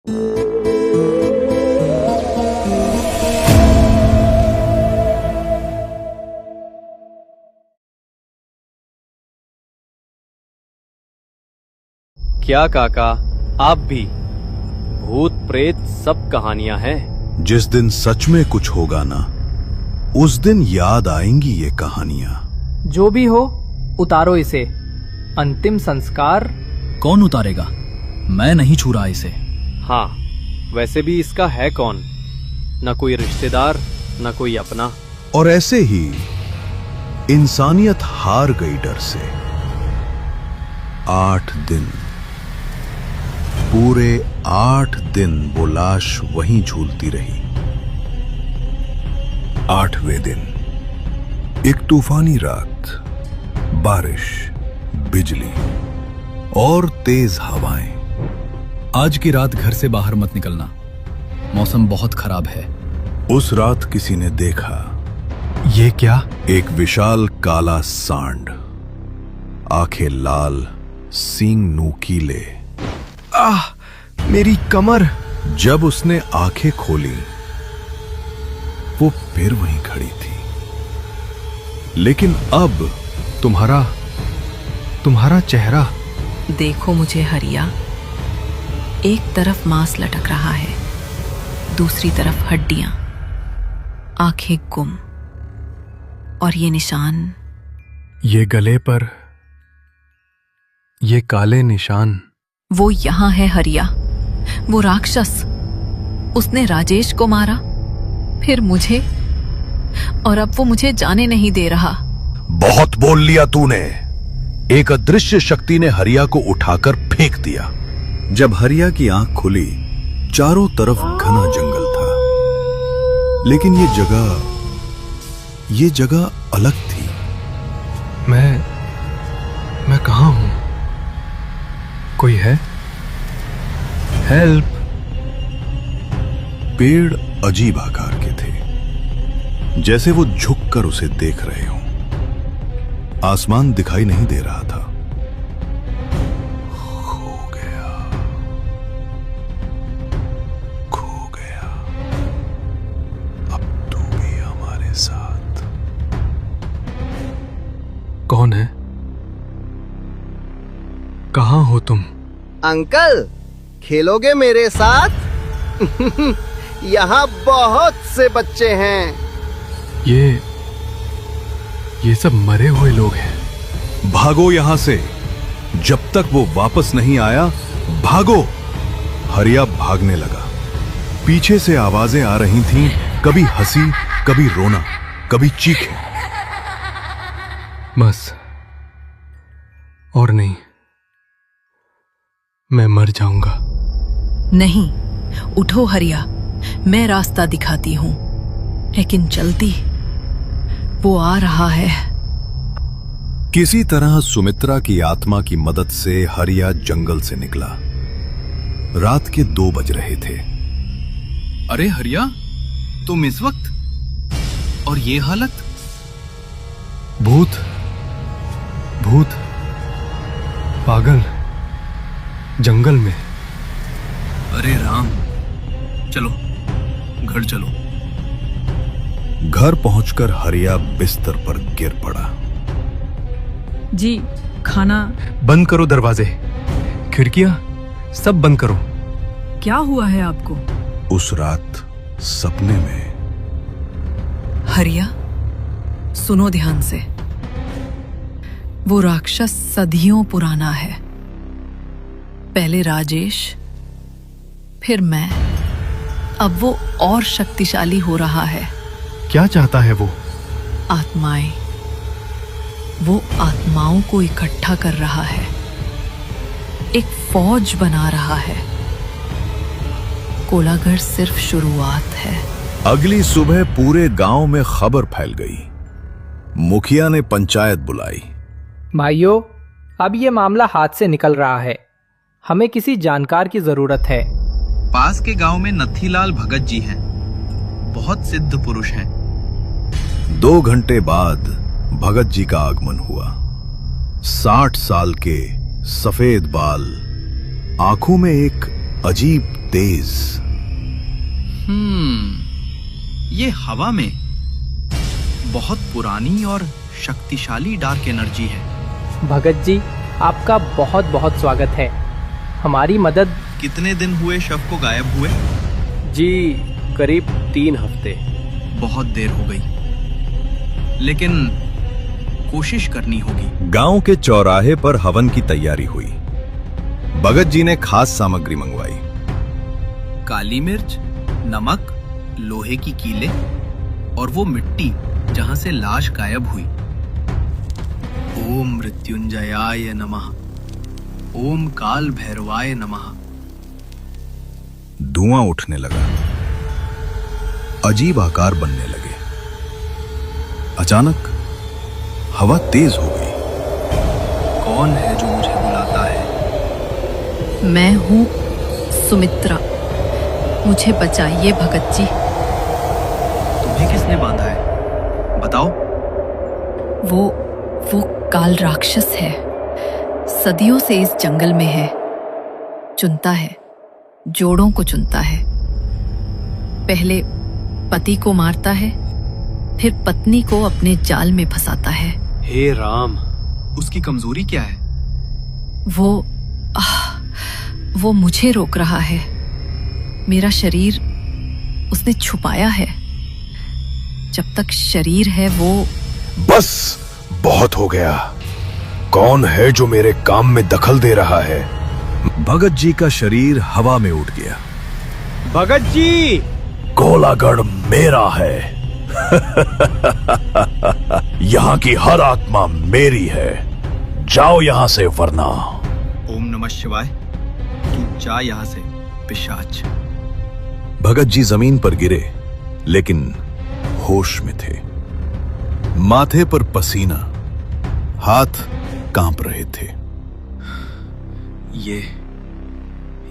क्या काका, आप भी? भूत प्रेत सब कहानियां हैं। जिस दिन सच में कुछ होगा ना, उस दिन याद आएंगी ये कहानियां। जो भी हो, उतारो इसे। अंतिम संस्कार कौन उतारेगा? मैं नहीं छू रहा इसे। हाँ, वैसे भी इसका है कौन? न कोई रिश्तेदार, न कोई अपना। और ऐसे ही इंसानियत हार गई डर से। 8 दिन, पूरे 8 दिन वो लाश वहीं झूलती रही। 8वें दिन, एक तूफानी रात, बारिश, बिजली और तेज हवाएं। आज की रात घर से बाहर मत निकलना, मौसम बहुत खराब है। उस रात किसी ने देखा। ये क्या? एक विशाल काला सांड, आंखें लाल, सींग नुकीले। आह, मेरी कमर! जब उसने आंखें खोली, वो फिर वहीं खड़ी थी। लेकिन अब तुम्हारा चेहरा। देखो मुझे हरिया, एक तरफ मांस लटक रहा है, दूसरी तरफ हड्डियां, आंखें गुम, और ये निशान। ये गले पर ये काले निशान। वो यहां है हरिया, वो राक्षस। उसने राजेश को मारा, फिर मुझे, और अब वो मुझे जाने नहीं दे रहा। बहुत बोल लिया तूने। एक अदृश्य शक्ति ने हरिया को उठाकर फेंक दिया। जब हरिया की आंख खुली, चारों तरफ घना जंगल था। लेकिन ये जगह अलग थी। मैं कहां हूं? कोई है? हेल्प! पेड़ अजीब आकार के थे, जैसे वो झुककर उसे देख रहे हों। आसमान दिखाई नहीं दे रहा था। खो गया। अब तू भी हमारे साथ। कौन है? कहां हो तुम? अंकल, खेलोगे मेरे साथ? यहाँ बहुत से बच्चे हैं। ये सब मरे हुए लोग हैं। भागो यहां से। जब तक वो वापस नहीं आया, भागो। हरिया भागने लगा। पीछे से आवाजें आ रही थीं, कभी हंसी, कभी रोना, कभी चीखें। बस, और नहीं। मैं मर जाऊंगा। नहीं, उठो हरिया, मैं रास्ता दिखाती हूं। लेकिन जल्दी, वो आ रहा है। किसी तरह सुमित्रा की आत्मा की मदद से हरिया जंगल से निकला। रात के 2 बज रहे थे। अरे हरिया, तुम इस वक्त? और ये हालत? भूत पागल, जंगल में। अरे राम, चलो घर चलो। घर पहुंचकर हरिया बिस्तर पर गिर पड़ा। जी, खाना। बंद करो दरवाजे, खिड़कियां सब बंद करो। क्या हुआ है आपको? उस रात सपने में। हरिया, सुनो ध्यान से। वो राक्षस सदियों पुराना है। पहले राजेश, फिर मैं। अब वो और शक्तिशाली हो रहा है। क्या चाहता है वो? आत्माएं। वो आत्माओं को इकट्ठा कर रहा है, एक फौज बना रहा है। कोलागढ़ सिर्फ शुरुआत है। अगली सुबह पूरे गांव में खबर फैल गई। मुखिया ने पंचायत बुलाई। भाइयों, अब ये मामला हाथ से निकल रहा है। हमें किसी जानकार की जरूरत है। पास के गांव में नथीलाल भगत जी हैं, बहुत सिद्ध पुरुष हैं। 2 घंटे बाद भगत जी का आगमन हुआ। 60 साल के, सफेद बाल, आंखों में एक अजीब तेज। ये हवा में बहुत पुरानी और शक्तिशाली डार्क एनर्जी है। भगत जी, आपका बहुत बहुत स्वागत है। हमारी मदद। कितने दिन हुए शव को गायब हुए? जी करीब 3 हफ्ते। बहुत देर हो गई, लेकिन कोशिश करनी होगी। गांव के चौराहे पर हवन की तैयारी हुई। भगत जी ने खास सामग्री मंगवाई। काली मिर्च, नमक, लोहे की कीले और वो मिट्टी जहां से लाश गायब हुई। ओम मृत्युंजयाय नमः, ओम काल भैरवाय नमः। धुआं उठने लगा, अजीब आकार बनने लगे। अचानक हवा तेज हो गई। कौन है जो मुझे बुलाता है? मैं हूँ सुमित्रा, मुझे बचाइए भगत जी। तुम्हें किसने बांधा है, बताओ। वो काल राक्षस है, सदियों से इस जंगल में है। चुनता है, जोड़ों को चुनता है। पहले पति को मारता है, फिर पत्नी को अपने जाल में फंसाता है। हे राम, उसकी कमजोरी क्या है? वो मुझे रोक रहा है। मेरा शरीर उसने छुपाया है। जब तक शरीर है वो। बस बहुत हो गया। कौन है जो मेरे काम में दखल दे रहा है? भगत जी का शरीर हवा में उठ गया। भगत जी! कोलागढ़ मेरा है। यहाँ की हर आत्मा मेरी है। जाओ यहाँ से, वरना। ओम नमः शिवाय। तू जा यहाँ से, पिशाच। भगत जी जमीन पर गिरे, लेकिन होश में थे। माथे पर पसीना, हाथ कांप रहे थे।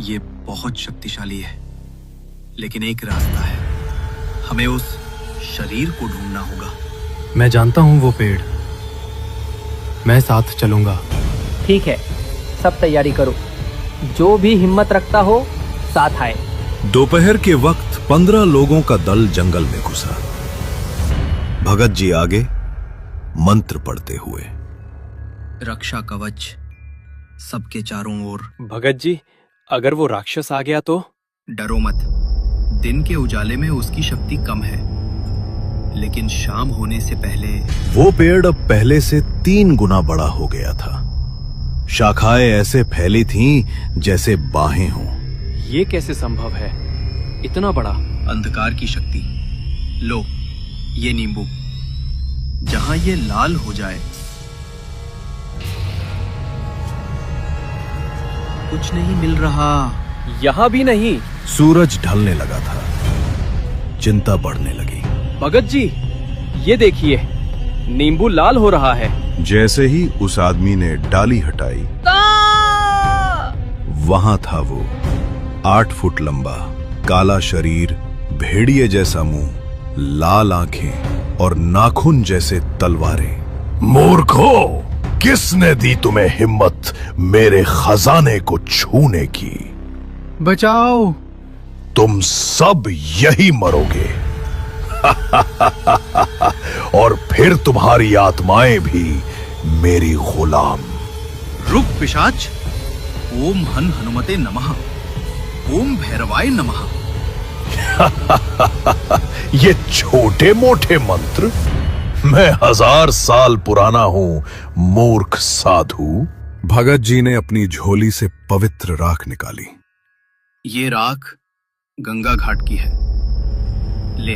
ये बहुत शक्तिशाली है, लेकिन एक रास्ता है। हमें उस शरीर को ढूंढना होगा। मैं जानता हूं वो पेड़, मैं साथ चलूंगा। ठीक है, सब तैयारी करो। जो भी हिम्मत रखता हो साथ आए। दोपहर के वक्त 15 लोगों का दल जंगल में घुसा। भगत जी आगे मंत्र पढ़ते हुए। रक्षा कवच सबके चारों ओर। भगत जी, अगर वो राक्षस आ गया तो? डरो मत। दिन के उजाले में उसकी शक्ति कम है, लेकिन शाम होने से पहले। वो पेड़ अब पहले से 3 गुना बड़ा हो गया था। शाखाएं ऐसे फैली थीं जैसे बाहें हों। ये कैसे संभव है, इतना बड़ा? अंधकार की शक्ति। लो, ये नींबू, जहां ये लाल हो जाए। कुछ नहीं मिल रहा। यहां भी नहीं। सूरज ढलने लगा था। चिंता बढ़ने लगी। भगत जी, ये देखिए, नींबू लाल हो रहा है। जैसे ही उस आदमी ने डाली हटाई, वहां था वो, 8 फुट लंबा, काला शरीर, भेड़िए जैसा मुंह, लाल आंखें और नाखून जैसे तलवारें। मूर्खो, किसने दी तुम्हें हिम्मत मेरे खजाने को छूने की? बचाओ! तुम सब यही मरोगे। और फिर तुम्हारी आत्माएं भी मेरी गुलाम। रुक पिशाच! ओम हन हनुमते नमः, ओम भैरवाय नमः। ये छोटे मोटे मंत्र? मैं 1000 साल पुराना हूं, मूर्ख साधु। भगत जी ने अपनी झोली से पवित्र राख निकाली। ये राख गंगा घाट की है। ले,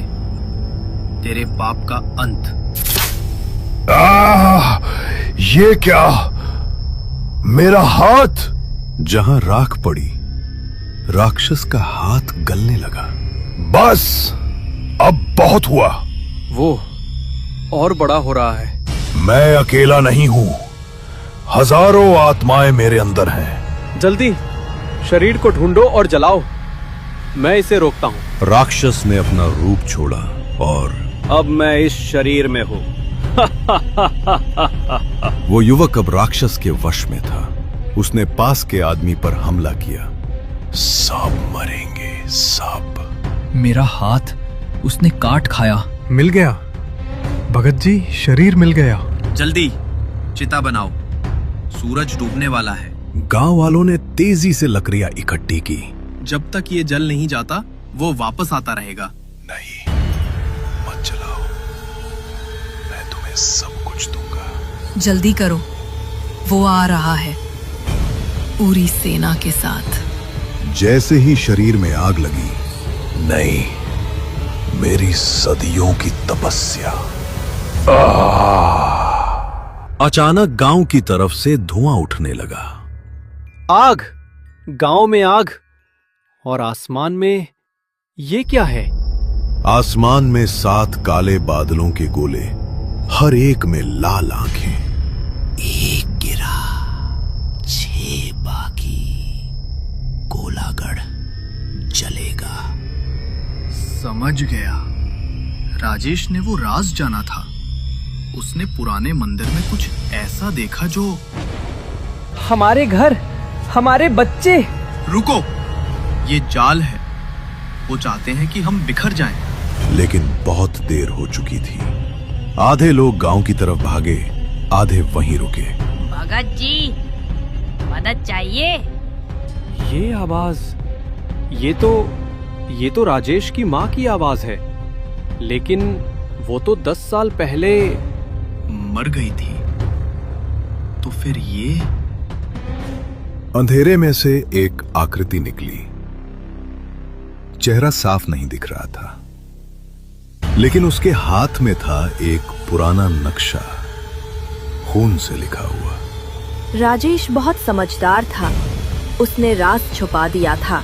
तेरे पाप का अंत। ये क्या? मेरा हाथ! जहां राख पड़ी, राक्षस का हाथ गलने लगा। बस, अब बहुत हुआ। वो और बड़ा हो रहा है। मैं अकेला नहीं हूं, हजारों आत्माएं मेरे अंदर हैं। जल्दी शरीर को ढूंढो और जलाओ, मैं इसे रोकता हूं। राक्षस ने अपना रूप छोड़ा और अब मैं इस शरीर में हूं। वो युवक अब राक्षस के वश में था। उसने पास के आदमी पर हमला किया। सब मरेंगे, सब। मेरा हाथ उसने काट खाया। मिल गया भगत जी, शरीर मिल गया। जल्दी चिता बनाओ, सूरज डूबने वाला है। गांव वालों ने तेजी से लकड़ियां इकट्ठी की। जब तक ये जल नहीं जाता वो वापस आता रहेगा। नहीं, मत जलाओ, मैं तुम्हें सब कुछ दूंगा। जल्दी करो, वो आ रहा है पूरी सेना के साथ। जैसे ही शरीर में आग लगी, नहीं, मेरी सदियों की तपस्या। अचानक गांव की तरफ से धुआं उठने लगा। आग! गांव में आग! और आसमान में ये क्या है? आसमान में 7 काले बादलों के गोले, हर एक में लाल आंखें। एक गिरा, 6 बाकी, गोलागढ़ जलेगा। समझ गया, राजेश ने वो राज जाना था। उसने पुराने मंदिर में कुछ ऐसा देखा जो... हमारे घर, हमारे बच्चे। रुको, ये जाल है। वो चाहते हैं कि हम बिखर जाएं। लेकिन बहुत देर हो चुकी थी। आधे लोग गांव की तरफ भागे, आधे वहीं रुके। भगत जी, मदद चाहिए? ये आवाज, ये तो राजेश की माँ की आवाज है। लेकिन वो तो 10 साल पहले मर गई थी। तो फिर ये... अंधेरे में से एक आकृति निकली। चेहरा साफ नहीं दिख रहा था, लेकिन उसके हाथ में था एक पुराना नक्शा, खून से लिखा हुआ। राजेश बहुत समझदार था, उसने राज छुपा दिया था।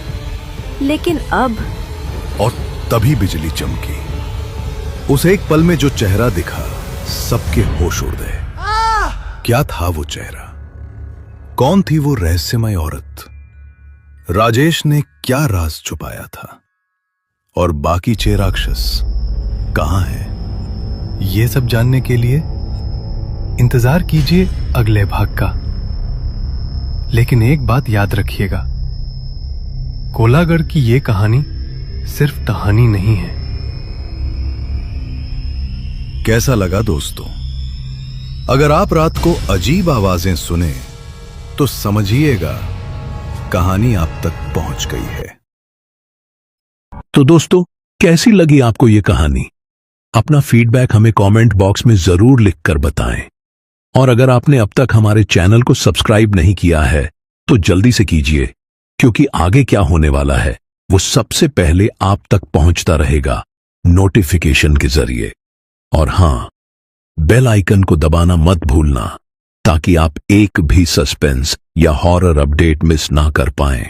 लेकिन अब... और तभी बिजली चमकी। उस एक पल में जो चेहरा दिखा, सबके होश उड़ गए। क्या था वो चेहरा? कौन थी वो रहस्यमय औरत? राजेश ने क्या राज छुपाया था? और बाकी 6 राक्षस कहां हैं? ये सब जानने के लिए इंतजार कीजिए अगले भाग का। लेकिन एक बात याद रखिएगा, कोलागढ़ की ये कहानी सिर्फ कहानी नहीं है। कैसा लगा दोस्तों? अगर आप रात को अजीब आवाजें सुने तो समझिएगा कहानी आप तक पहुंच गई है। तो दोस्तों, कैसी लगी आपको ये कहानी? अपना फीडबैक हमें कमेंट बॉक्स में जरूर लिखकर बताएं। और अगर आपने अब तक हमारे चैनल को सब्सक्राइब नहीं किया है तो जल्दी से कीजिए, क्योंकि आगे क्या होने वाला है वो सबसे पहले आप तक पहुंचता रहेगा नोटिफिकेशन के जरिए। और हां, बेल आइकन को दबाना मत भूलना, ताकि आप एक भी सस्पेंस या हॉरर अपडेट मिस ना कर पाएं।